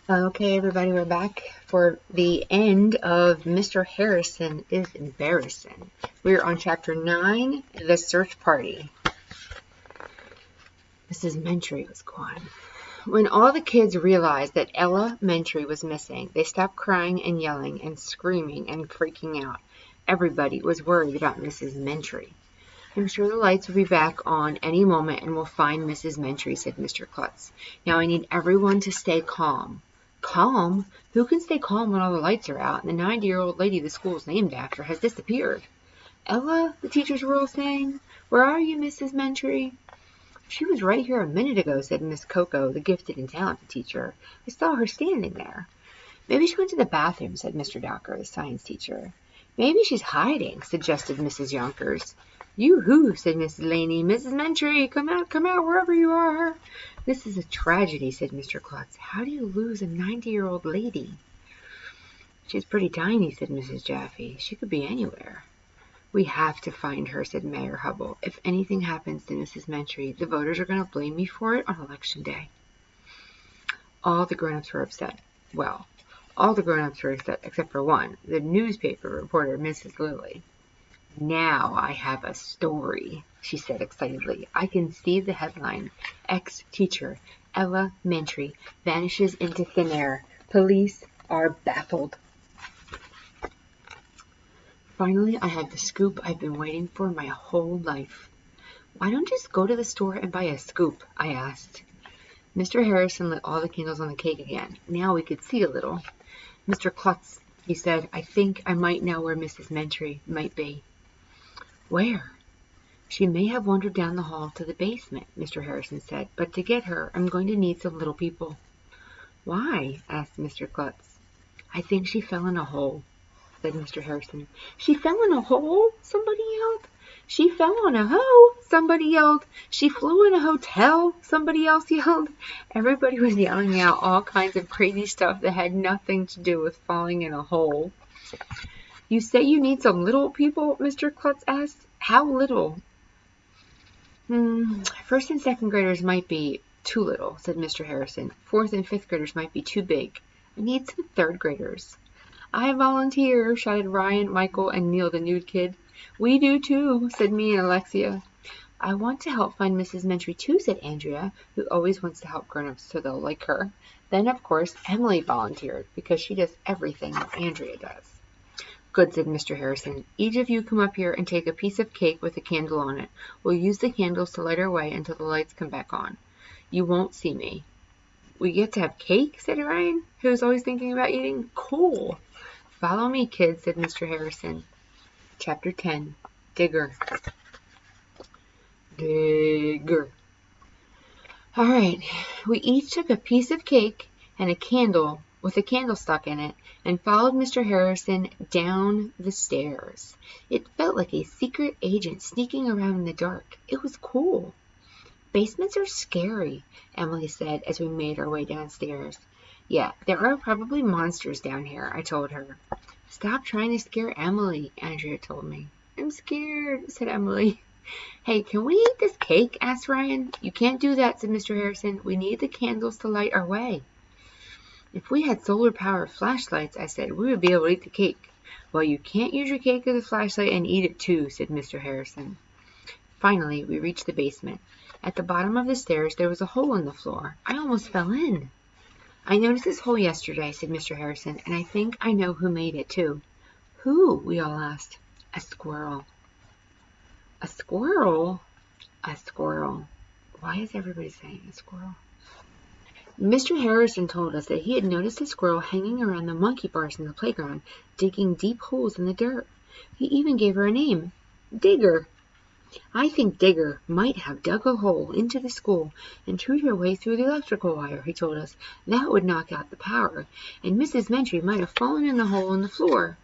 Okay, everybody, we're back for the end of Mr. Harrison is Embarrassin. We're on Chapter 9, The Search Party. Mrs. Mentry was gone. When all the kids realized that Ella Mentry was missing, they stopped crying and yelling and screaming and freaking out. Everybody was worried about Mrs. Mentry. I'm sure the lights will be back on any moment and we'll find Mrs. Mentry, said Mr. Klutz. Now I need everyone to stay calm. Calm? Who can stay calm when all the lights are out and the 90-year-old lady the school is named after has disappeared? Ella, the teachers were all saying. Where are you, Mrs. Mentry? She was right here a minute ago, said Miss Coco, the gifted and talented teacher. I saw her standing there. Maybe she went to the bathroom, said Mr. Docker, the science teacher. Maybe she's hiding, suggested Mrs. Yonkers. Yoo-hoo, said Mrs. Laney. Mrs. Mentry, come out, wherever you are. This is a tragedy, said Mr. Klutz. How do you lose a 90-year-old lady? She's pretty tiny, said Mrs. Jaffe. She could be anywhere. We have to find her, said Mayor Hubble. If anything happens to Mrs. Mentry, the voters are going to blame me for it on Election Day. All the grown-ups were upset. Well, all the grown-ups were upset except for one, the newspaper reporter, Mrs. Lilly. Now I have a story, she said excitedly. I can see the headline. Ex-teacher Ella Mentry vanishes into thin air. Police are baffled. Finally, I have the scoop I've been waiting for my whole life. Why don't you just go to the store and buy a scoop? I asked. Mr. Harrison lit all the candles on the cake again. Now we could see a little. Mr. Klutz, he said, I think I might know where Mrs. Mentry might be. Where? She may have wandered down the hall to the basement, Mr. Harrison said, but to get her, I'm going to need some little people. Why? Asked Mr. Klutz. I think she fell in a hole, said Mr. Harrison. She fell in a hole? Somebody yelled. She fell on a hoe, somebody yelled. She flew in a hotel, somebody else yelled. Everybody was yelling out all kinds of crazy stuff that had nothing to do with falling in a hole. You say you need some little people? Mr. Klutz asked. How little? First and second graders might be too little, said Mr. Harrison. Fourth and fifth graders might be too big. I need some third graders. I volunteer, shouted Ryan, Michael, and Neil, the nude kid. We do too, said me and Alexia. I want to help find Mrs. Mentry too, said Andrea, who always wants to help grown-ups so they'll like her. Then, of course, Emily volunteered, because she does everything that Andrea does. Good, said Mr. Harrison. Each of you come up here and take a piece of cake with a candle on it. We'll use the candles to light our way until the lights come back on. You won't see me. We get to have cake, said Ryan, who was always thinking about eating. Cool. Follow me, kids, said Mr. Harrison. Chapter 10, Digger. Digger. All right, we each took a piece of cake and a candle with a candle stuck in it and followed Mr. Harrison down the stairs. It felt like a secret agent sneaking around in the dark. It was cool. Basements are scary, Emily said as we made our way downstairs. Yeah, there are probably monsters down here, I told her. Stop trying to scare Emily, Andrea told me. I'm scared, said Emily. Hey, can we eat this cake? Asked Ryan. You can't do that, said Mr. Harrison. We need the candles to light our way. If we had solar-powered flashlights, I said, we would be able to eat the cake. Well, you can't use your cake as a flashlight and eat it too, said Mr. Harrison. Finally, we reached the basement. At the bottom of the stairs, there was a hole in the floor. I almost fell in. I noticed this hole yesterday, said Mr. Harrison, and I think I know who made it too. Who? We all asked. A squirrel. A squirrel? A squirrel. Why is everybody saying a squirrel? Mr. Harrison told us that he had noticed a squirrel hanging around the monkey bars in the playground, digging deep holes in the dirt. He even gave her a name, Digger. I think Digger might have dug a hole into the school and chewed her way through the electrical wire, he told us. That would knock out the power, and Mrs. Mentry might have fallen in the hole in the floor.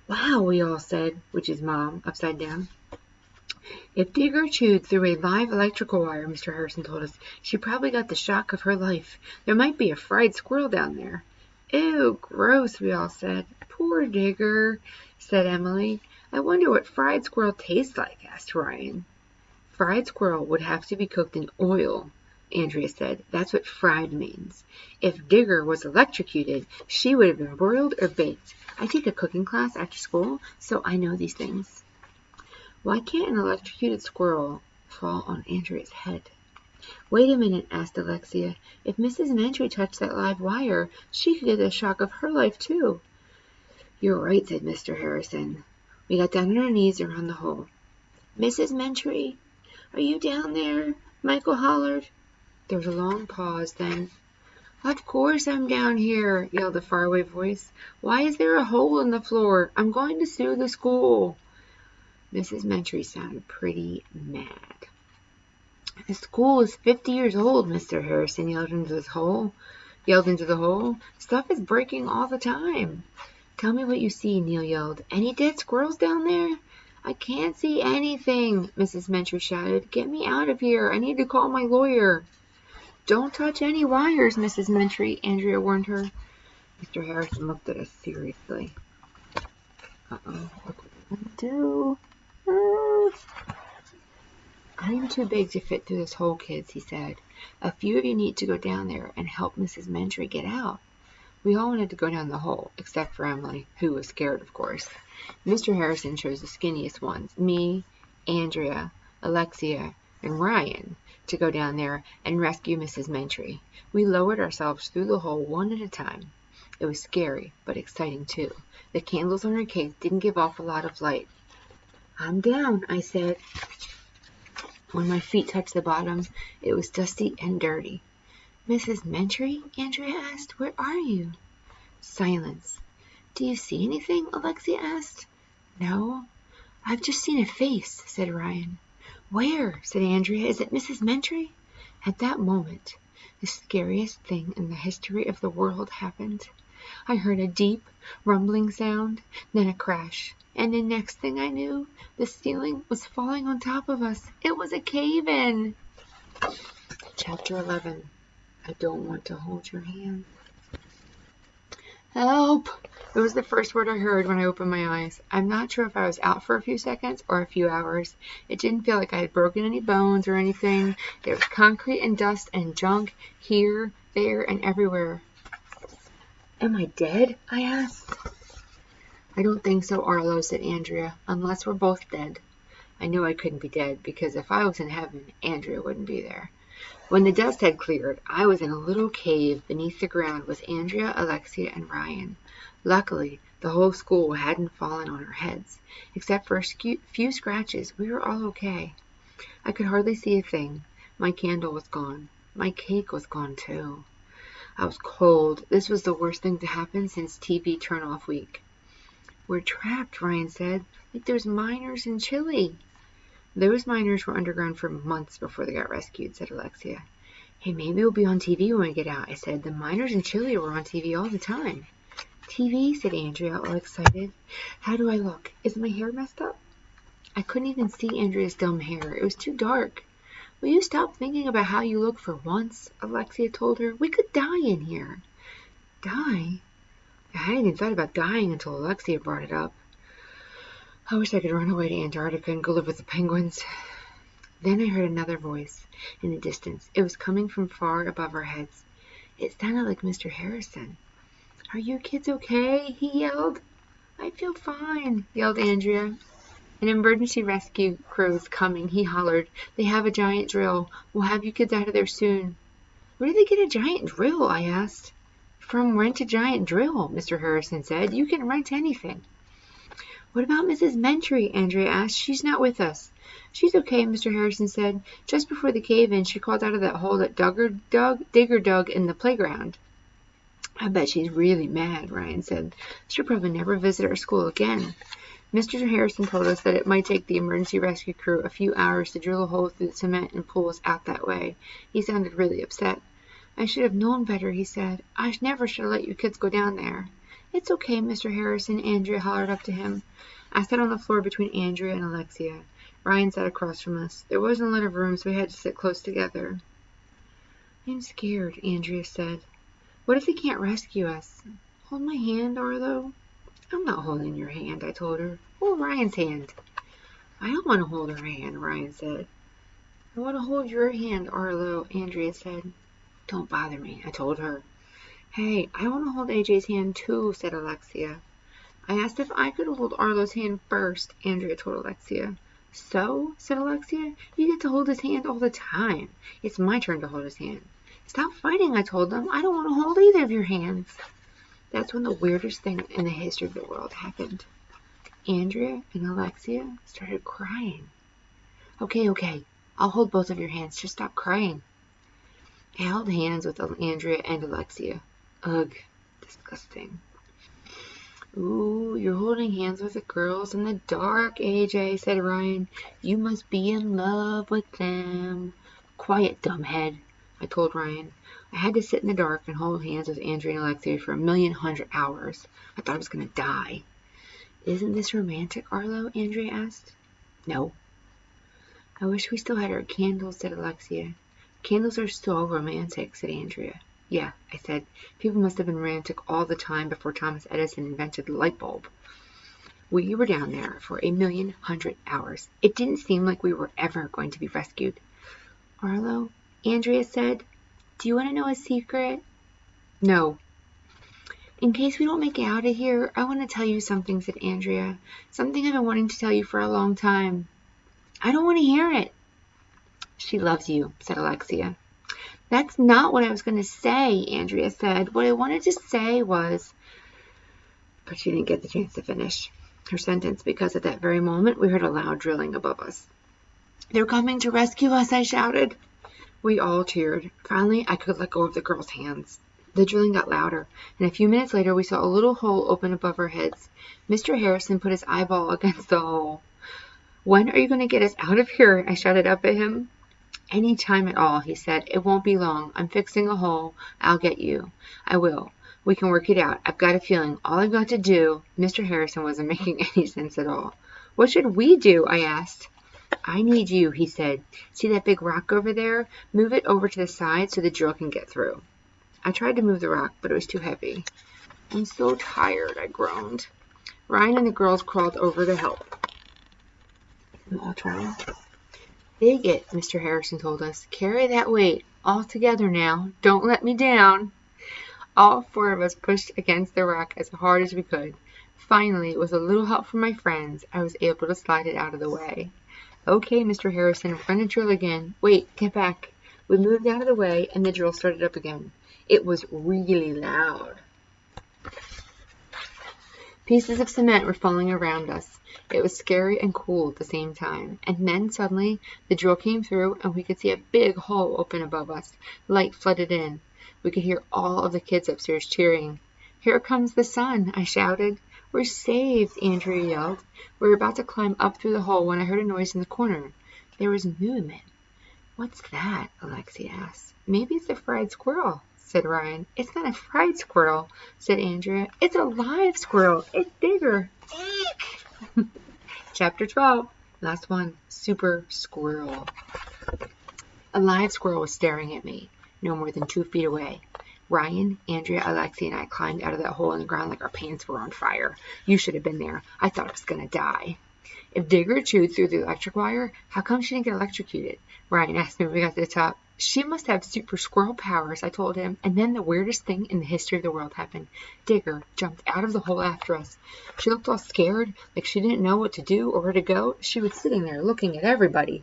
Wow, we all said, which is Mom, upside down. If Digger chewed through a live electrical wire, Mr. Harrison told us, she probably got the shock of her life. There might be a fried squirrel down there. Ew, gross, we all said. Poor Digger, said Emily. I wonder what fried squirrel tastes like, asked Ryan. Fried squirrel would have to be cooked in oil, Andrea said. That's what fried means. If Digger was electrocuted, she would have been broiled or baked. I take a cooking class after school, so I know these things. Why can't an electrocuted squirrel fall on Andrea's head? Wait a minute, asked Alexia. If Mrs. Mentry touched that live wire, she could get the shock of her life, too. You're right, said Mr. Harrison. We got down on our knees around the hole. Mrs. Mentry, are you down there? Michael hollered. There was a long pause, then, Of course I'm down here, yelled a faraway voice. Why is there a hole in the floor? I'm going to sue the school. Mrs. Mentry sounded pretty mad. The school is 50 years old, Mr. Harrison yelled into the hole. Stuff is breaking all the time. Tell me what you see, Neil yelled. Any dead squirrels down there? I can't see anything, Mrs. Mentry shouted. Get me out of here. I need to call my lawyer. Don't touch any wires, Mrs. Mentry, Andrea warned her. Mr. Harrison looked at us seriously. Uh-oh, look what we're going to do. I'm too big to fit through this hole, kids, he said. A few of you need to go down there and help Mrs. Mentry get out. We all wanted to go down the hole, except for Emily, who was scared, of course. Mr. Harrison chose the skinniest ones, me, Andrea, Alexia, and Ryan, to go down there and rescue Mrs. Mentry. We lowered ourselves through the hole one at a time. It was scary, but exciting too. The candles on our cake didn't give off a lot of light. I'm down, I said. When my feet touched the bottom, it was dusty and dirty. Mrs. Mentry? Andrea asked. Where are you? Silence. Do you see anything? Alexia asked. No. I've just seen a face, said Ryan. Where? Said Andrea. Is it Mrs. Mentry? At that moment, the scariest thing in the history of the world happened. I heard a deep, rumbling sound, then a crash, and the next thing I knew, the ceiling was falling on top of us. It was a cave-in. Chapter 11. I don't want to hold your hand. Help! It was the first word I heard when I opened my eyes. I'm not sure if I was out for a few seconds or a few hours. It didn't feel like I had broken any bones or anything. There was concrete and dust and junk here, there, and everywhere. Am I dead? I asked. I don't think so, Arlo, said Andrea, unless we're both dead. I knew I couldn't be dead, because if I was in heaven, Andrea wouldn't be there. When the dust had cleared, I was in a little cave beneath the ground with Andrea, Alexia, and Ryan. Luckily, the whole school hadn't fallen on our heads. Except for a few scratches, we were all okay. I could hardly see a thing. My candle was gone. My cake was gone, too. I was cold. This was the worst thing to happen since TV turn-off week. We're trapped, Ryan said. Like there's miners in Chile. Those miners were underground for months before they got rescued, said Alexia. Hey, maybe we'll be on TV when we get out, I said. The miners in Chile were on TV all the time. TV, said Andrea, all excited. How do I look? Is my hair messed up? I couldn't even see Andrea's dumb hair. It was too dark. Will you stop thinking about how you look for once? Alexia told her. We could die in here. Die? I hadn't even thought about dying until Alexia brought it up. I wish I could run away to Antarctica and go live with the penguins. Then I heard another voice in the distance. It was coming from far above our heads. It sounded like Mr. Harrison. Are you kids okay? He yelled. I feel fine, yelled Andrea. An emergency rescue crew is coming, he hollered. They have a giant drill. We'll have you kids out of there soon. Where did they get a giant drill? I asked. From Rent a Giant Drill, Mr. Harrison said. You can rent anything. What about Mrs. Mentry? Andrea asked. She's not with us. She's okay, Mr. Harrison said. Just before the cave-in, she crawled out of that hole that Digger dug in the playground. I bet she's really mad, Ryan said. She'll probably never visit our school again. Mr. Harrison told us that it might take the emergency rescue crew a few hours to drill a hole through the cement and pull us out that way. He sounded really upset. I should have known better, he said. I never should have let you kids go down there. It's okay, Mr. Harrison, Andrea hollered up to him. I sat on the floor between Andrea and Alexia. Ryan sat across from us. There wasn't a lot of room, so we had to sit close together. I'm scared, Andrea said. What if they can't rescue us? Hold my hand, Arlo. I'm not holding your hand, I told her. Hold Ryan's hand. I don't want to hold her hand, Ryan said. I want to hold your hand, Arlo, Andrea said. Don't bother me, I told her. Hey, I want to hold AJ's hand too, said Alexia. I asked if I could hold Arlo's hand first, Andrea told Alexia. So, said Alexia, you get to hold his hand all the time. It's my turn to hold his hand. Stop fighting, I told them. I don't want to hold either of your hands. That's when the weirdest thing in the history of the world happened. Andrea and Alexia started crying. Okay, I'll hold both of your hands. Just stop crying. I held hands with Andrea and Alexia. Ugh, disgusting. Ooh, you're holding hands with the girls in the dark, AJ, said Ryan. You must be in love with them. Quiet, dumbhead, I told Ryan. I had to sit in the dark and hold hands with Andrea and Alexia for 1,100,000 hours. I thought I was going to die. Isn't this romantic, Arlo? Andrea asked. No. I wish we still had our candles, said Alexia. Candles are so romantic, said Andrea. Yeah, I said. People must have been romantic all the time before Thomas Edison invented the light bulb. We were down there for 1,100,000 hours. It didn't seem like we were ever going to be rescued. Arlo, Andrea said, do you want to know a secret? No. In case we don't make it out of here, I want to tell you something, said Andrea. Something I've been wanting to tell you for a long time. I don't want to hear it. She loves you, said Alexia. That's not what I was going to say, Andrea said. What I wanted to say was... But she didn't get the chance to finish her sentence because at that very moment we heard a loud drilling above us. They're coming to rescue us, I shouted. We all cheered. Finally, I could let go of the girls' hands. The drilling got louder, and a few minutes later we saw a little hole open above our heads. Mr. Harrison put his eyeball against the hole. When are you going to get us out of here? I shouted up at him. Any time at all, he said. It won't be long. I'm fixing a hole. I'll get you. I will. We can work it out. I've got a feeling all I've got to do... Mr. Harrison wasn't making any sense at all. What should we do? I asked. I need you, he said. See that big rock over there? Move it over to the side so the drill can get through. I tried to move the rock, but it was too heavy. I'm so tired, I groaned. Ryan and the girls crawled over to help. I'll try. Dig it, Mr. Harrison told us. Carry that weight. All together now. Don't let me down. All four of us pushed against the rock as hard as we could. Finally, with a little help from my friends, I was able to slide it out of the way. Okay, Mr. Harrison, we're going to drill again. Wait, get back. We moved out of the way, and the drill started up again. It was really loud. Pieces of cement were falling around us. It was scary and cool at the same time. And then suddenly the drill came through and we could see a big hole open above us. Light flooded in. We could hear all of the kids upstairs cheering. Here comes the sun, I shouted. We're saved, Andrea yelled. We were about to climb up through the hole when I heard a noise in the corner. There was movement. What's that? Alexia asked. Maybe it's a fried squirrel, said Ryan. It's not a fried squirrel, said Andrea. It's a live squirrel. It's bigger. Eek! Chapter 12. Last one. Super squirrel. A live squirrel was staring at me, no more than 2 feet away. Ryan, Andrea, Alexia, and I climbed out of that hole in the ground like our pants were on fire. You should have been there. I thought I was going to die. If Digger chewed through the electric wire, how come she didn't get electrocuted? Ryan asked me when we got to the top. She must have super squirrel powers, I told him. And then the weirdest thing in the history of the world happened. Digger jumped out of the hole after us. She looked all scared, like she didn't know what to do or where to go. She was sitting there looking at everybody.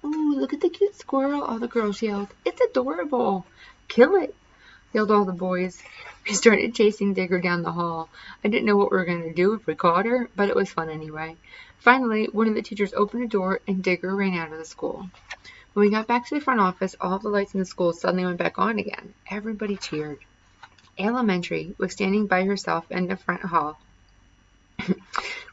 Ooh, look at the cute squirrel, all the girls yelled. It's adorable. Kill it, yelled all the boys. We started chasing Digger down the hall. I didn't know what we were going to do if we caught her, but it was fun anyway. Finally, one of the teachers opened a door and Digger ran out of the school. When we got back to the front office, all the lights in the school suddenly went back on again. Everybody cheered. Elementary was standing by herself in the front hall,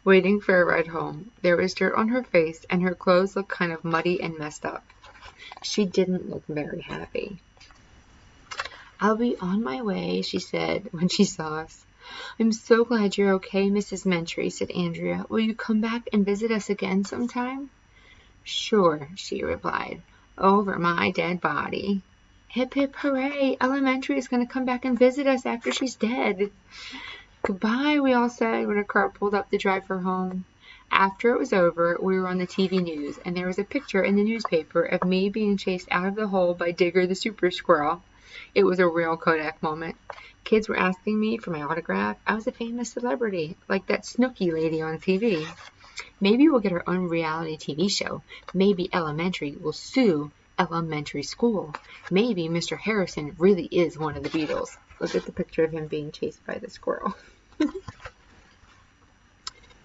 waiting for a ride home. There was dirt on her face, and her clothes looked kind of muddy and messed up. She didn't look very happy. I'll be on my way, she said when she saw us. I'm so glad you're okay, Mrs. Mentry, said Andrea. Will you come back and visit us again sometime? Sure, she replied. Over my dead body. Hip, hip, hooray! Elementary is going to come back and visit us after she's dead. Goodbye, we all said when a car pulled up to drive her home. After it was over, we were on the TV news, and there was a picture in the newspaper of me being chased out of the hole by Digger the Super Squirrel. It was a real Kodak moment. Kids were asking me for my autograph. I was a famous celebrity, like that Snooki lady on TV. Maybe we'll get our own reality TV show. Maybe elementary will sue elementary school. Maybe Mr. Harrison really is one of the Beatles. Look at the picture of him being chased by the squirrel.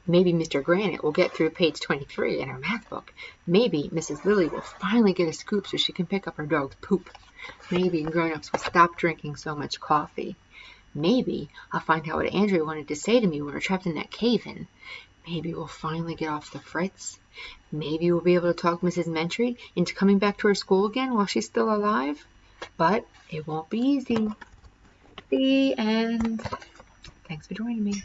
Maybe Mr. Granite will get through page 23 in our math book. Maybe Mrs. Lily will finally get a scoop so she can pick up her dog's poop. Maybe grown-ups will stop drinking so much coffee. Maybe I'll find out what Andrea wanted to say to me when we're trapped in that cave-in. Maybe we'll finally get off the fritz. Maybe we'll be able to talk Mrs. Mentry into coming back to her school again while she's still alive. But it won't be easy. The end. Thanks for joining me.